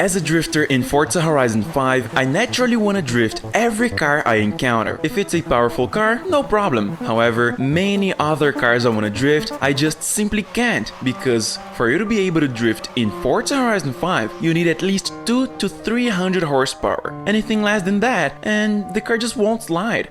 As a drifter in Forza Horizon 5, I naturally want to drift every car I encounter. If it's a powerful car, no problem. However, many other cars I want to drift, I just simply can't, because for you to be able to drift in Forza Horizon 5, you need at least 200 to 300 horsepower. Anything less than that, and the car just won't slide.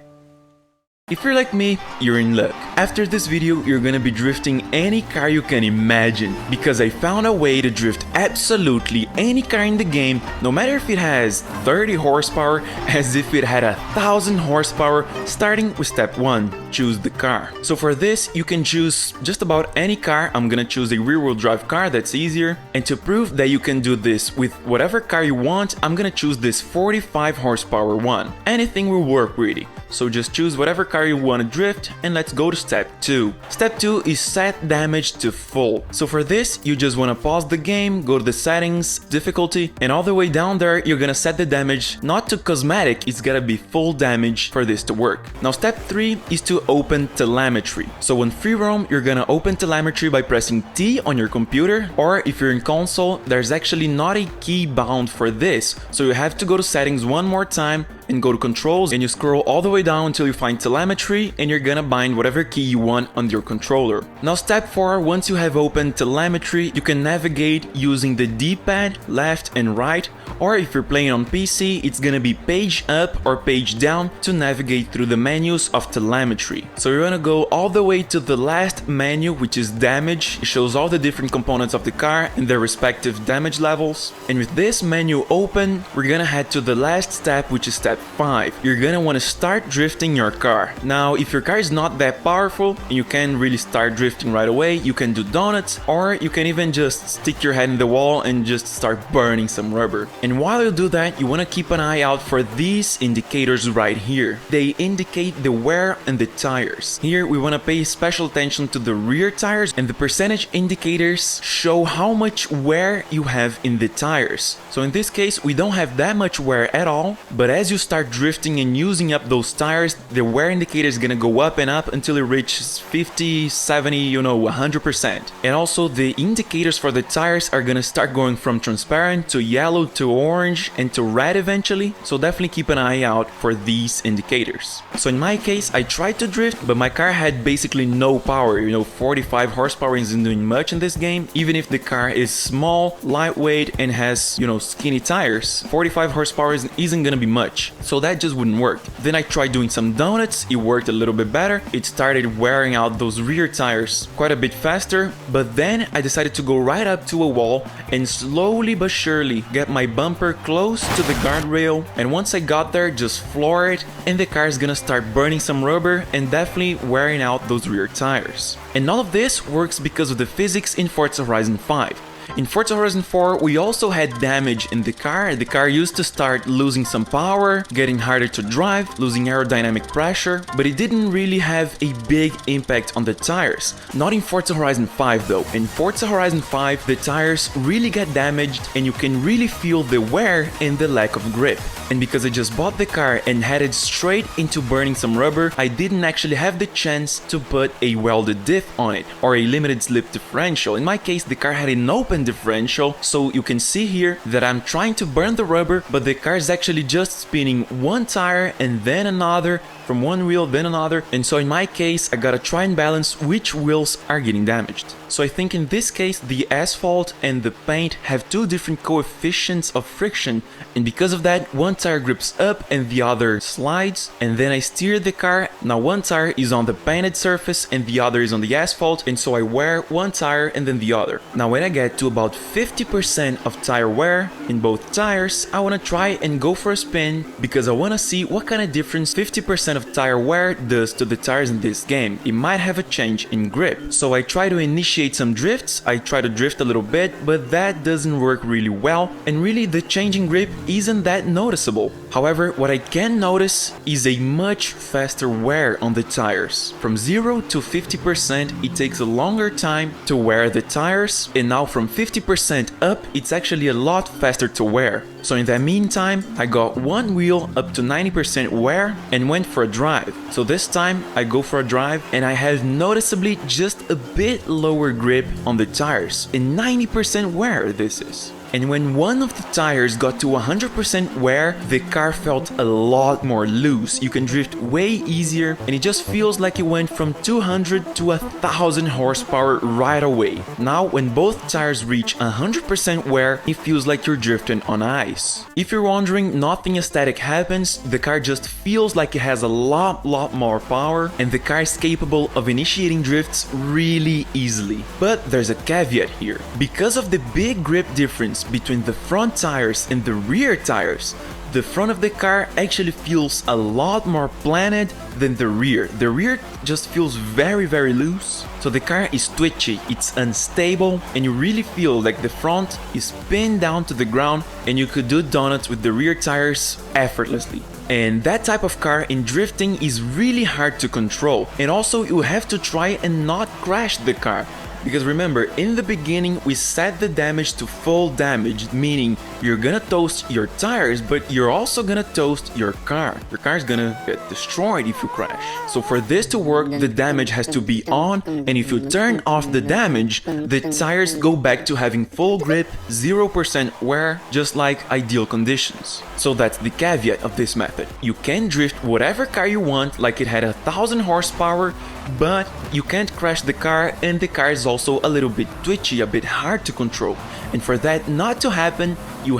If you're like me, you're in luck. After this video, you're gonna be drifting any car you can imagine, because I found a way to drift absolutely any car in the game, no matter if it has 30 horsepower, as if it had 1000 horsepower, starting with step 1, choose the car. So for this, you can choose just about any car. I'm gonna choose a rear-wheel drive car, that's easier. And to prove that you can do this with whatever car you want, I'm gonna choose this 45 horsepower one. Anything will work really. So just choose whatever car you want to drift, and let's go to step 2. Step 2 is set damage to full. So for this, you just want to pause the game, go to the settings, difficulty, and all the way down there, you're gonna set the damage not to cosmetic, it's gotta be full damage for this to work. Now step 3 is to open telemetry. So on free roam, you're gonna open telemetry by pressing T on your computer, or if you're in console, there's actually not a key bound for this. So you have to go to settings one more time and go to controls, and you scroll all the way down until you find telemetry, and you're gonna bind whatever key you want on your controller. Now step 4, once you have opened telemetry, you can navigate using the D-pad, left and right, or if you're playing on PC, it's gonna be page up or page down to navigate through the menus of telemetry. So you're gonna go all the way to the last menu, which is damage. It shows all the different components of the car and their respective damage levels. And with this menu open, we're gonna head to the last step, which is step 5. You're gonna want to start drifting your car. Now, if your car is not that powerful and you can't really start drifting right away, you can do donuts, or you can even just stick your head in the wall and just start burning some rubber. And while you do that, you want to keep an eye out for these indicators right here. They indicate the wear and the tires. Here we want to pay special attention to the rear tires, and the percentage indicators show how much wear you have in the tires. So in this case, we don't have that much wear at all, but as you start drifting and using up those tires, the wear indicator is gonna go up and up until it reaches 50, 70, 100%. And also the indicators for the tires are gonna start going from transparent to yellow to orange and to red eventually, so definitely keep an eye out for these indicators. So in my case, I tried to drift, but my car had basically no power. 45 horsepower isn't doing much in this game. Even if the car is small, lightweight, and has, skinny tires, 45 horsepower isn't gonna be much. So that just wouldn't work. Then I tried doing some donuts, it worked a little bit better. It started wearing out those rear tires quite a bit faster, but then I decided to go right up to a wall and slowly but surely get my bumper close to the guardrail, and once I got there, just floor it, and the car is gonna start burning some rubber and definitely wearing out those rear tires. And all of this works because of the physics in Forza Horizon 5. In Forza Horizon 4, we also had damage in the car. The car used to start losing some power, getting harder to drive, losing aerodynamic pressure, but it didn't really have a big impact on the tires. Not in Forza Horizon 5 though. In Forza Horizon 5, the tires really get damaged, and you can really feel the wear and the lack of grip. And because I just bought the car and headed straight into burning some rubber, I didn't actually have the chance to put a welded diff on it, or a limited slip differential. In my case, the car had an open differential, so you can see here that I'm trying to burn the rubber, but the car is actually just spinning one tire and then another, from one wheel then another, and so in my case I gotta try and balance which wheels are getting damaged. So I think in this case the asphalt and the paint have two different coefficients of friction, and because of that one tire grips up and the other slides, and then I steer the car. Now one tire is on the painted surface and the other is on the asphalt, and so I wear one tire and then the other. Now when I get to about 50% of tire wear in both tires, I want to try and go for a spin, because I want to see what kind of difference 50% of tire wear does to the tires in this game. It might have a change in grip. So I try to initiate some drifts, I try to drift a little bit, but that doesn't work really well, and really the change in grip isn't that noticeable. However, what I can notice is a much faster wear on the tires. From 0 to 50%, it takes a longer time to wear the tires, and now from 50% up, it's actually a lot faster to wear. So in that meantime, I got one wheel up to 90% wear and went for a drive. So this time I go for a drive and I have noticeably just a bit lower grip on the tires, and 90% wear this is. And when one of the tires got to 100% wear, the car felt a lot more loose. You can drift way easier, and it just feels like it went from 200 to 1000 horsepower right away. Now, when both tires reach 100% wear, it feels like you're drifting on ice. If you're wondering, nothing aesthetic happens, the car just feels like it has a lot more power, and the car is capable of initiating drifts really easily. But there's a caveat here. Because of the big grip difference between the front tires and the rear tires, the front of the car actually feels a lot more planted than the rear. The rear just feels very loose. So the car is twitchy, it's unstable, and you really feel like the front is pinned down to the ground and you could do donuts with the rear tires effortlessly. And that type of car in drifting is really hard to control. And also you have to try and not crash the car. Because remember, in the beginning we set the damage to full damage, meaning you're gonna toast your tires, but you're also gonna toast your car. Your car's gonna get destroyed if you crash. So for this to work, the damage has to be on, and if you turn off the damage, the tires go back to having full grip, 0% wear, just like ideal conditions. So that's the caveat of this method. You can drift whatever car you want, like it had 1000 horsepower, but you can't crash the car, and the car is also a little bit twitchy, a bit hard to control. And for that not to happen, you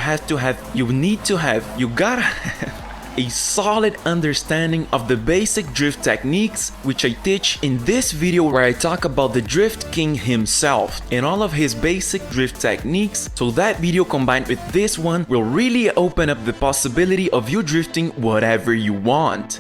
gotta have a solid understanding of the basic drift techniques, which I teach in this video where I talk about the Drift King himself and all of his basic drift techniques. So that video combined with this one will really open up the possibility of you drifting whatever you want.